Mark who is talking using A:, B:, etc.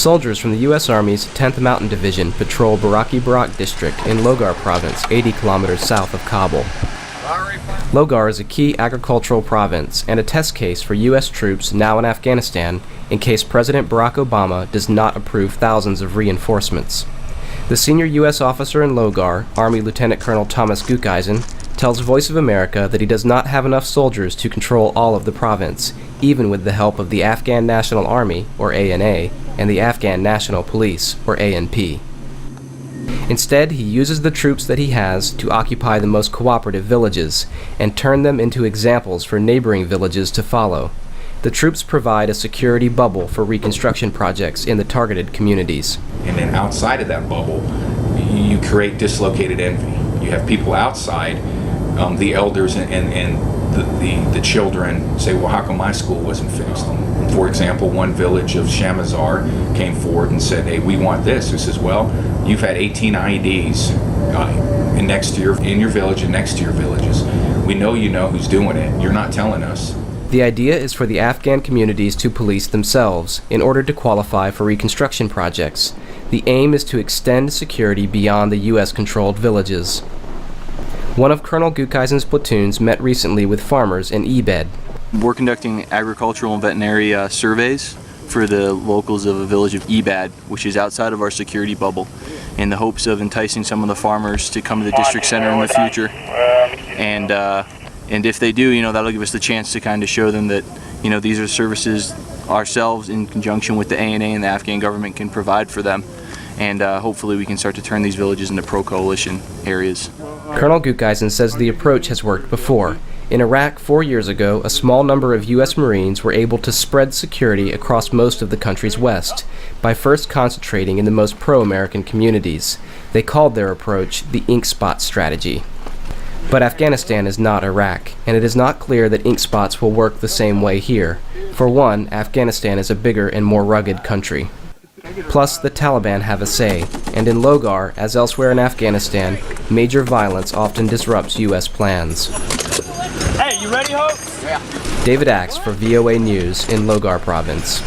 A: Soldiers from the U.S. Army's 10th Mountain Division patrol Baraki Barak district in Logar province, 80 kilometers south of Kabul. Logar is a key agricultural province and a test case for U.S. troops now in Afghanistan in case President Barack Obama does not approve thousands of reinforcements. The senior U.S. officer in Logar, Army Lieutenant Colonel Thomas Gukeisen, tells Voice of America that he does not have enough soldiers to control all of the province, even with the help of the Afghan National Army, or ANA, and the Afghan National Police, or ANP. Instead, he uses the troops that he has to occupy the most cooperative villages and turn them into examples for neighboring villages to follow. The troops provide a security bubble for reconstruction projects in the targeted communities.
B: And then outside of that bubble, you create dislocated envy. You have people outside, the elders and the children say, well, how come my school wasn't fixed? For example, one village of Shamazar came forward and said, hey, we want this. He says, well, you've had 18 IEDs in your village and next to your villages. We know you know who's doing it. You're not telling us.
A: The idea is for the Afghan communities to police themselves in order to qualify for reconstruction projects. The aim is to extend security beyond the U.S.-controlled villages. One of Colonel Gukeisen's platoons met recently with farmers in Ebed.
C: We're conducting agricultural and veterinary surveys for the locals of a village of Ebed, which is outside of our security bubble, in the hopes of enticing some of the farmers to come to the district center in the future. And if they do, that'll give us the chance to kind of show them that, these are services ourselves in conjunction with the ANA and the Afghan government can provide for them. And hopefully we can start to turn these villages into pro-coalition areas.
A: Colonel Gukeisen says the approach has worked before. In Iraq 4 years ago, a small number of U.S. Marines were able to spread security across most of the country's west by first concentrating in the most pro-American communities. They called their approach the ink spot strategy. But Afghanistan is not Iraq, and it is not clear that ink spots will work the same way here. For one, Afghanistan is a bigger and more rugged country. Plus, the Taliban have a say, and in Logar, as elsewhere in Afghanistan, major violence often disrupts U.S. plans.
D: Hey, you ready, Hope?
A: Yeah. David Axe for VOA News in Logar Province.